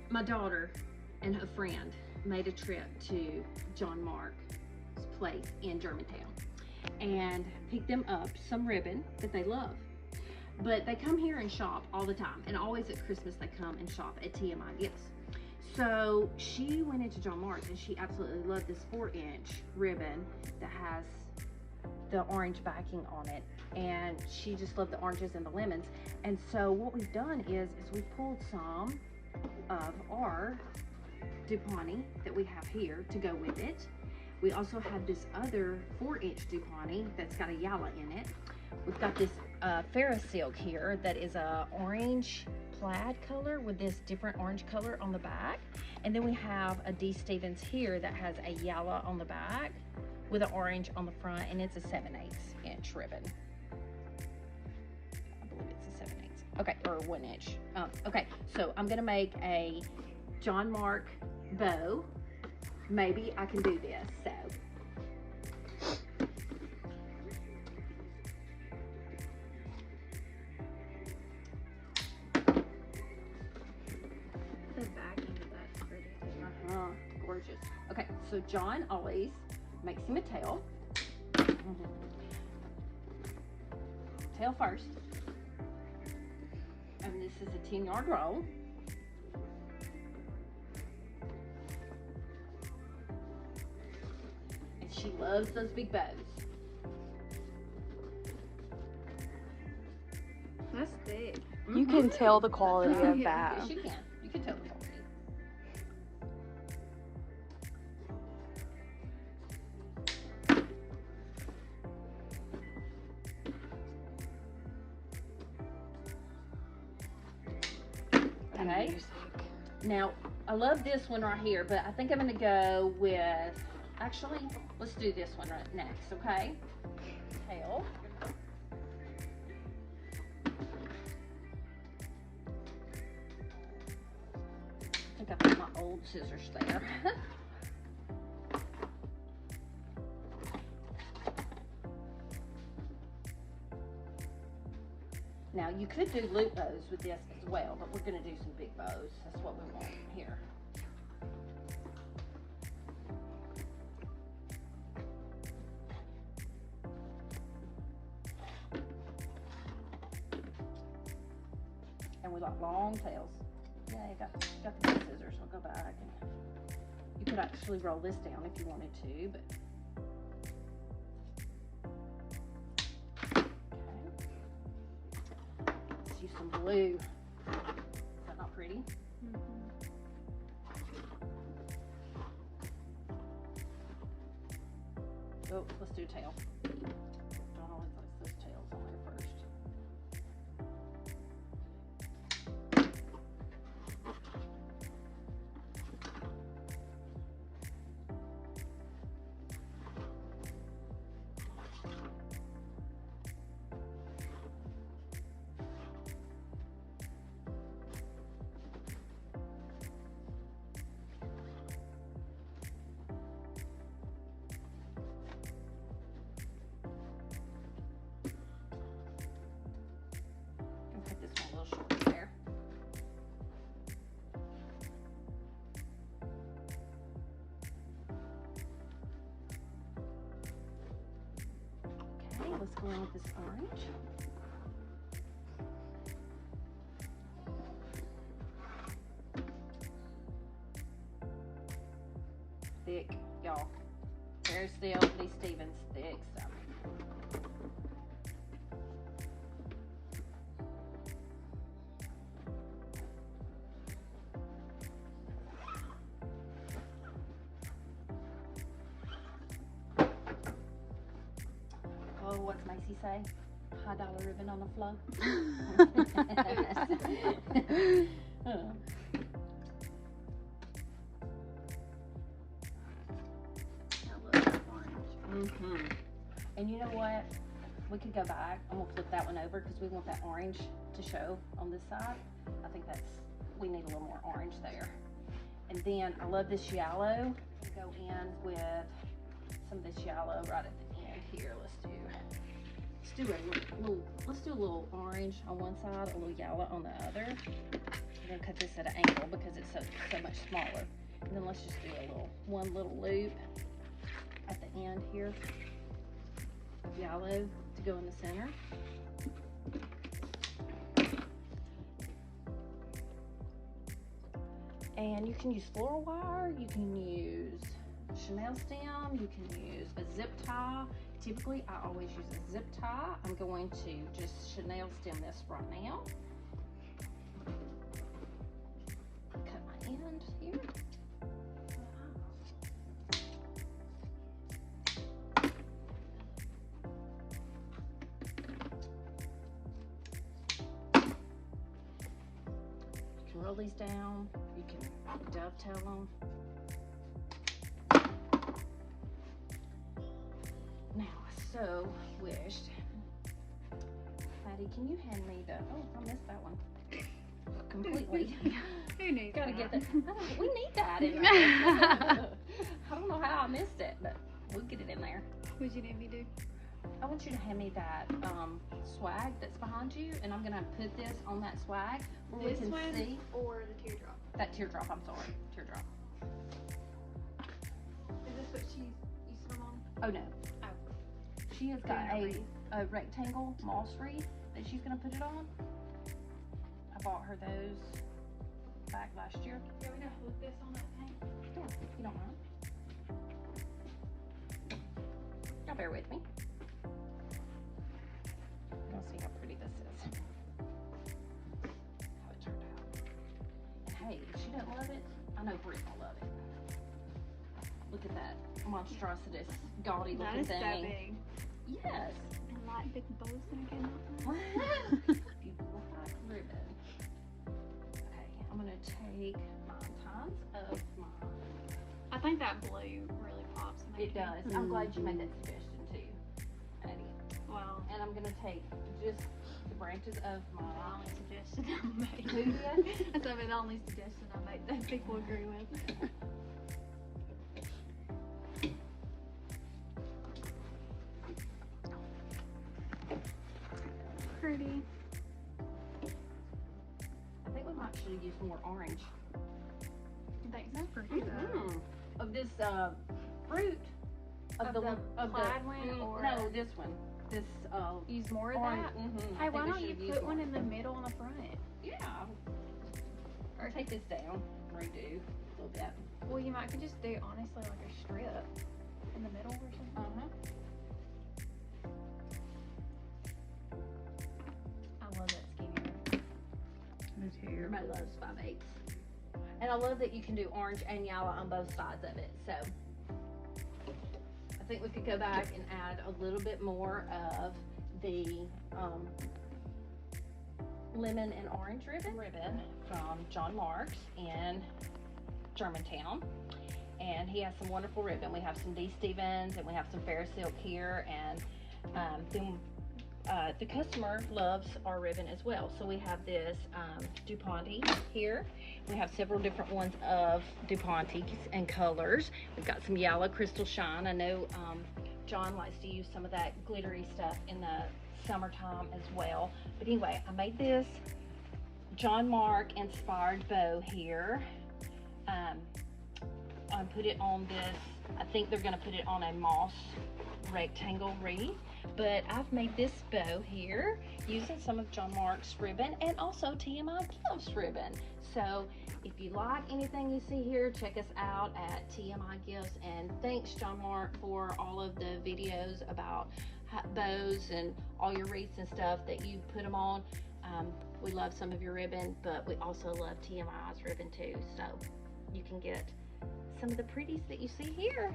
my daughter and her friend made a trip to John Mark's place in Germantown and picked them up some ribbon that they love. But they come here and shop all the time, and always at Christmas they come and shop at TMI Gifts. So she went into John Mark's and she absolutely loved this 4-inch ribbon that has the orange backing on it, and she just loved the oranges and the lemons. And so what we've done is we've pulled some of our Dupioni that we have here to go with it. We also have this other 4-inch Dupioni that's got a yalla in it. We've got this Ferris silk here that is a orange plaid color with this different orange color on the back. And then we have a D. Stevens here that has a yalla on the back with an orange on the front, and it's a 7/8-inch ribbon. I believe it's a 7/8, okay, or 1-inch. Okay, so I'm gonna make a John Mark bow. Maybe I can do this, so. The backing of that's pretty. Gorgeous. Okay, so John always makes him a tail. Tail first. And this is a 10-yard roll. And she loves those big bows. That's thick. You can tell the quality of that. Yes, you can. You can tell the quality. Okay. Music. Now, I love this one right here, but I think I'm gonna go with, actually, let's do this one right next, okay? Tail. I think I put my old scissors there. Now, you could do loop bows with this as well, but we're going to do some big bows. That's what we want here. And we like long tails. Yeah, you got the big scissors. I'll go back. And you could actually roll this down if you wanted to, but. Some blue. Is that not pretty? Oh, let's do a tail. John always likes those tails on there first. Let's go in with this orange. Thick, y'all. There's the old D. Stevens thick stuff. Oh, what's Macy say? $5 ribbon on the floor. And you know what? We could go back. I'm gonna flip that one over because we want that orange to show on this side. I think we need a little more orange there. And then I love this yellow. Go in with some of this yellow right at the end here. Let's do a little orange on one side, a little yellow on the other. We're gonna cut this at an angle because it's so much smaller. And then let's just do one little loop at the end here of yellow to go in the center. And you can use floral wire, you can use Chanel stem, you can use a zip tie. Typically, I always use a zip tie. I'm going to just Chanel stem this right now. Cut my end here. You can roll these down. You can dovetail them. Now, I so wished. Maddie, can you hand me the? Oh, I missed that one completely. Who knew? Gotta get that. We need that in there. I don't know how I missed it, but we'll get it in there. What you need me to do? I want you to hand me that swag that's behind you, and I'm gonna put this on that swag where This we can one see or the teardrop? that teardrop. I'm sorry, teardrop. Is this what you put them on? Oh no, Oh. she has got Doing a wreath. a rectangle moss wreath that she's gonna put it on. I bought her those back last year. Yeah, we're gonna hook this on that thing. Yeah, if you don't mind. Now bear with me. You'll see how pretty this is. How it turned out. And hey, if she doesn't love it, I know Britt will love it. Look at that monstrosity, gaudy That looking is so thing. big. Yes. I like big bows and again. Beautiful hot ribbon. Okay, I'm gonna take my tines of my. I think that blue really pops. in It there, does. I'm glad you made that suggestion too, Eddie. too. Well, And I'm gonna take just the branches of the my. only suggestion I made. Who did? That's the only suggestion I made that people agree with. Pretty. I think we might should have used more orange. I think so. Pretty though. Of this fruit. Of the of plaid one or- no, this one. This Use more of orange. that. Mm-hmm. Hey, why don't you put one in the middle and the front? Yeah. Or take this down. Redo a little bit. Well, you might could just do honestly like a strip in the middle or something. I love that skinny. Me too. Everybody loves 5/8. And I love that you can do orange and yellow on both sides of it. So I think we could go back and add a little bit more of the lemon and orange ribbon from John Marks in Germantown. And he has some wonderful ribbon. We have some D. Stevens and we have some Fair Silk here. And the customer loves our ribbon as well. So we have this Dupioni here. We have several different ones of Dupioni and colors. We've got some yellow crystal shine. I know John likes to use some of that glittery stuff in the summertime as well. But anyway, I made this John Mark inspired bow here. I put it on this, I think they're gonna put it on a moss rectangle wreath, but I've made this bow here using some of John Mark's ribbon and also TMI Gifts ribbon. So if you like anything you see here, check us out at TMI Gifts, and thanks John Mark for all of the videos about bows and all your wreaths and stuff that you put them on. We love some of your ribbon, but we also love TMI's ribbon too, so you can get some of the pretties that you see here.